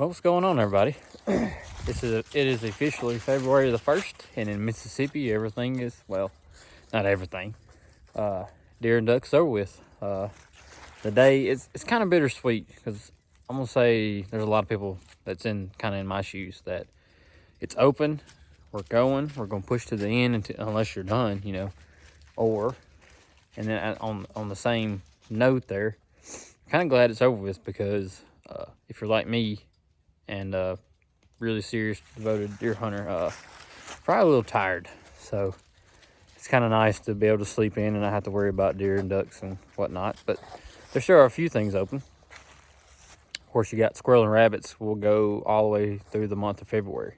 What's going on, everybody? It is officially February the 1st, and in Mississippi, everything is, well, not everything. Deer and ducks over with. The day, it's kind of bittersweet, because I'm going to say there's a lot of people that's kind of in my shoes, that it's open, we're going to push to the end unless you're done, and then on the same note there, kind of glad it's over with, because if you're like me, and really serious, devoted deer hunter, probably a little tired. So it's kind of nice to be able to sleep in and not have to worry about deer and ducks and whatnot. But there sure are a few things open. Of course, you got squirrel and rabbits will go all the way through the month of February.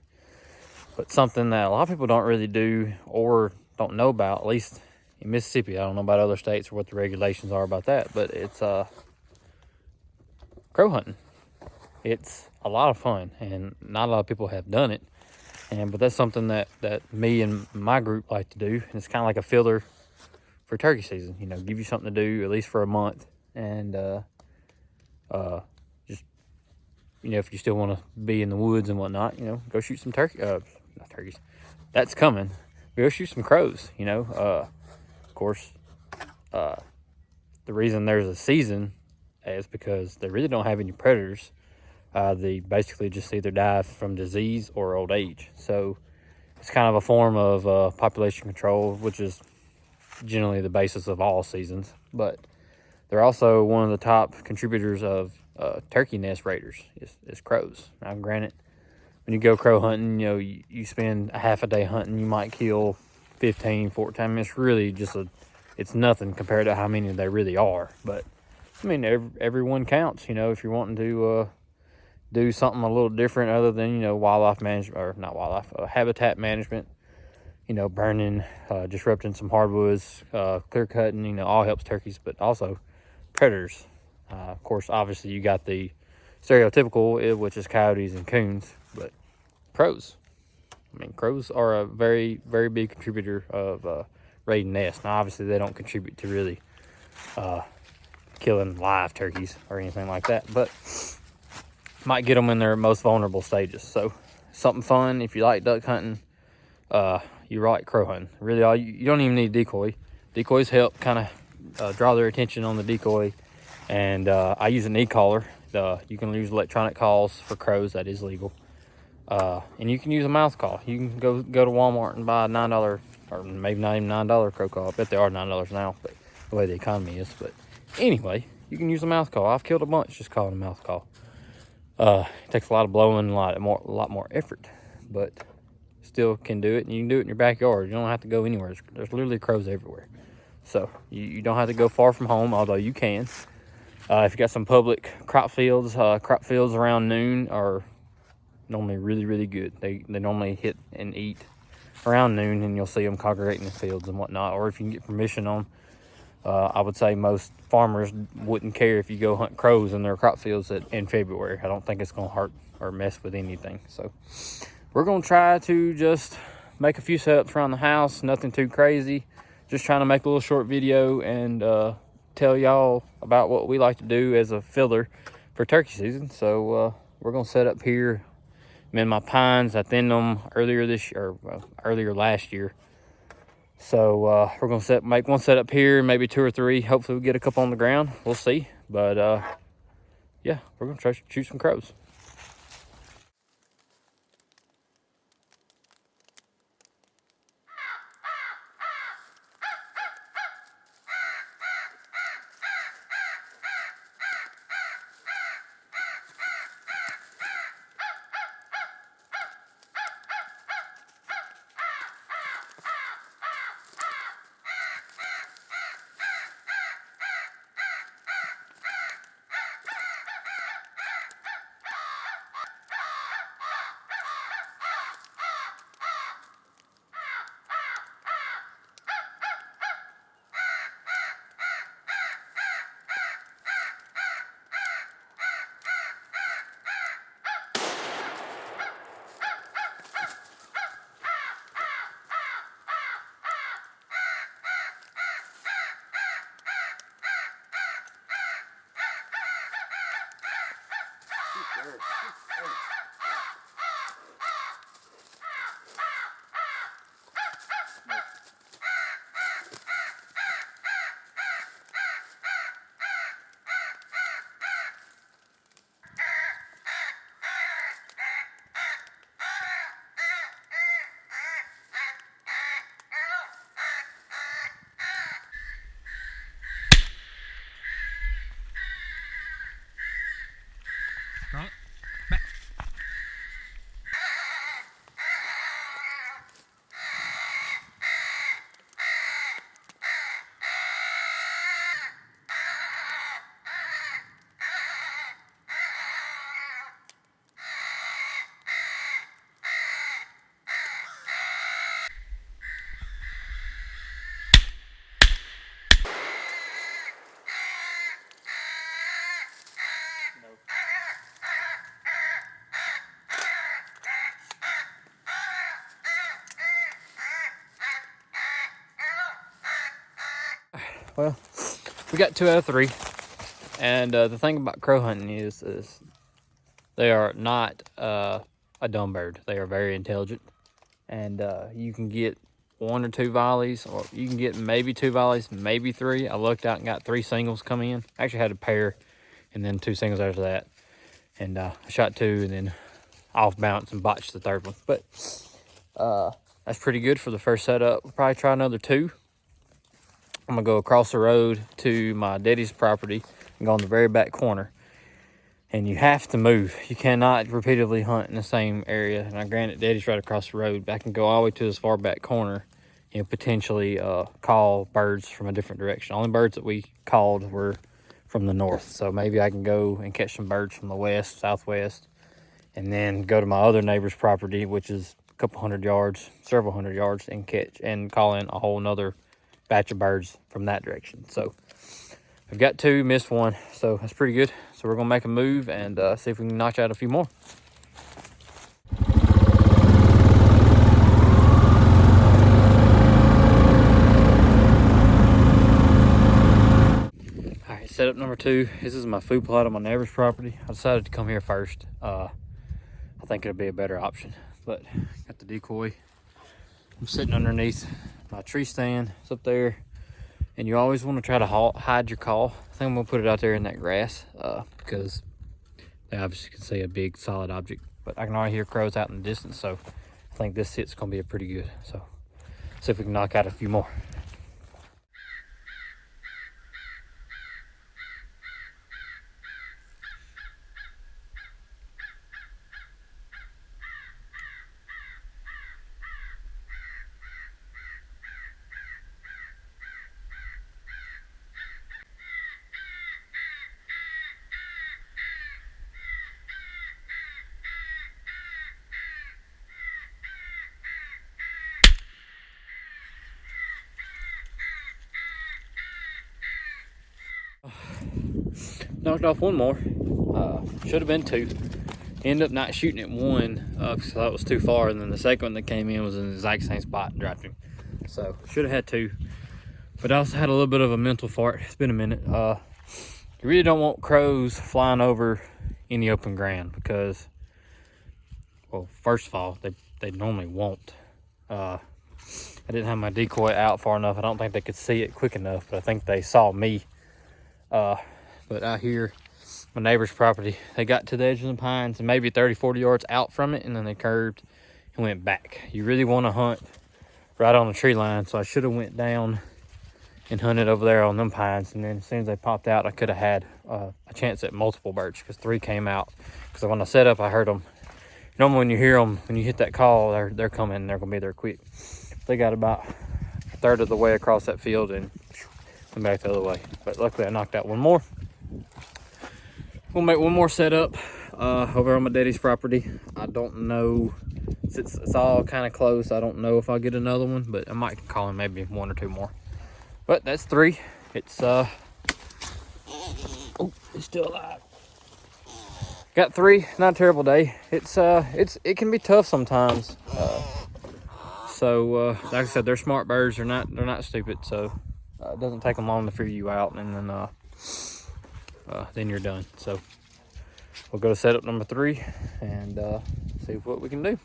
But something that a lot of people don't really do or don't know about, at least in Mississippi, I don't know about other states or what the regulations are about that, but it's crow hunting. It's a lot of fun, and not a lot of people have done it. But that's something that me and my group like to do. And it's kind of like a filler for turkey season. Give you something to do at least for a month. And just if you still want to be in the woods and whatnot, go shoot some not turkeys. That's coming. Go shoot some crows. Of course, the reason there's a season is because they really don't have any predators. They basically just either die from disease or old age. So it's kind of a form of population control, which is generally the basis of all seasons. But they're also one of the top contributors of turkey nest raiders is crows. Now, granted, when you go crow hunting, you spend a half a day hunting, you might kill 15, 14. It's really just it's nothing compared to how many there really are. But I mean, everyone counts. If you're wanting to do something a little different other than, wildlife management, or not wildlife, habitat management, burning, disrupting some hardwoods, clear cutting, all helps turkeys, but also predators. Of course, obviously you got the stereotypical, which is coyotes and coons, but crows. Crows are a very, very big contributor of raiding nests. Now, obviously they don't contribute to really killing live turkeys or anything like that, but might get them in their most vulnerable stages. So something fun if you like duck hunting. You like crow hunting. Really, you don't even need decoy. Decoys help kind of draw their attention on the decoy. And I use an e-collar. You can use electronic calls for crows. That is legal. And you can use a mouth call. You can go to Walmart and buy a $9, or maybe not even $9 crow call. I bet they are $9 now, but the way the economy is. But anyway, you can use a mouth call. I've killed a bunch just calling a mouth call. It takes a lot of blowing, a lot more effort, but still can do it. And you can do it in your backyard. You don't have to go anywhere. There's literally crows everywhere. So you don't have to go far from home, although you can. If you got some public crop fields around noon are normally really, really good. They normally hit and eat around noon, and you'll see them congregating in the fields and whatnot. Or if you can get permission on, I would say most farmers wouldn't care if you go hunt crows in their crop fields in February. I don't think it's going to hurt or mess with anything. So we're going to try to just make a few setups around the house. Nothing too crazy. Just trying to make a little short video and tell y'all about what we like to do as a filler for turkey season. So we're going to set up here. I'm in my pines. I thinned them earlier last year. So we're going to make one set up here, maybe 2 or 3. Hopefully we'll get a couple on the ground. We'll see. But yeah, we're going to try to shoot some crows. well, we got 2 out of 3. And the thing about crow hunting is they are not a dumb bird. They are very intelligent. And you can get 1 or 2 volleys, or you can get maybe 2 volleys, maybe 3. I looked out and got 3 singles come in. I actually had a pair and then 2 singles after that. And I shot 2 and then off balance and botched the 3rd one. But that's pretty good for the first setup. We'll probably try another 2. I'm gonna go across the road to my daddy's property and go on the very back corner. And you have to move. You cannot repeatedly hunt in the same area. Now, granted, daddy's right across the road, but I can go all the way to this far back corner and potentially call birds from a different direction. Only birds that we called were from the north. So maybe I can go and catch some birds from the west, southwest, and then go to my other neighbor's property, which is a couple hundred yards, several hundred yards, and catch and call in a whole nother batch of birds from that direction. So I've got 2, missed 1, so that's pretty good. So we're gonna make a move and see if we can knock out a few more. All right, setup number 2. This is my food plot on my neighbor's property. I decided to come here first. I think it'll be a better option, but got the decoy. I'm sitting underneath my tree stand. It's up there. And you always want to try to hide your call. I think I'm going to put it out there in that grass because they obviously can see a big solid object. But I can already hear crows out in the distance, so I think this hit's going to be a pretty good. So see if we can knock out a few more. Knocked off 1 more. Should have been 2. Ended up not shooting at 1 because that was too far, and then the second one that came in was in the exact same spot and dropped him. So should have had 2. But I also had a little bit of a mental fart. It's been a minute. You really don't want crows flying over any open ground because, well, first of all, they normally won't. I didn't have my decoy out far enough. I don't think they could see it quick enough, but I think they saw me. But out here, my neighbor's property, they got to the edge of the pines and maybe 30, 40 yards out from it, and then they curved and went back. You really want to hunt right on the tree line, so I should have went down and hunted over there on them pines, and then as soon as they popped out, I could have had a chance at multiple birds because 3 came out. Because when I set up, I heard them. Normally when you hear them, when you hit that call, they're coming and they're going to be there quick. They got about a third of the way across that field and went back the other way. But luckily I knocked out 1 more. We'll make 1 more setup over on my daddy's property. I don't know, it's all kind of close. I don't know if I'll get another one, but I might call in maybe 1 or 2 more. But that's 3. It's oh, it's still alive. Got 3. Not a terrible day. It can be tough sometimes. So like I said, they're smart birds. They're not stupid. So it doesn't take them long to figure you out, and then you're done. So we'll go to setup number 3 and see what we can do.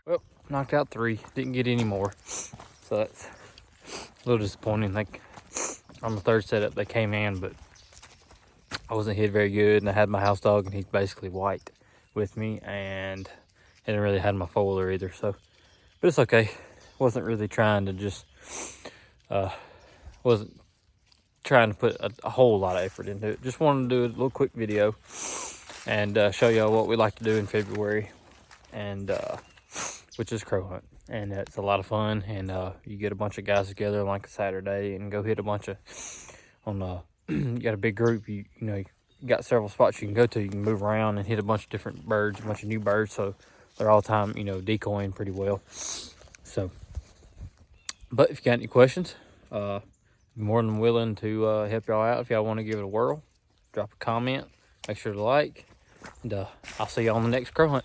Well, knocked out 3. Didn't get any more. So that's a little disappointing. Like on the 3rd setup, they came in, but I wasn't hit very good. And I had my house dog, and he's basically white with me. And I didn't really have my foaler either. So, but it's okay. Wasn't really trying to just, wasn't trying to put a whole lot of effort into it. Just wanted to do a little quick video and show y'all what we like to do in February. And which is crow hunt, and it's a lot of fun. And you get a bunch of guys together on like a Saturday and go hit a bunch of on you got a big group, you know, you got several spots you can go to. You can move around and hit a bunch of different birds, a bunch of new birds. So they're all time, you know, decoying pretty well. So, but if you got any questions, more than willing to help y'all out. If y'all want to give it a whirl, drop a comment, make sure to like, and I'll see you on the next crow hunt.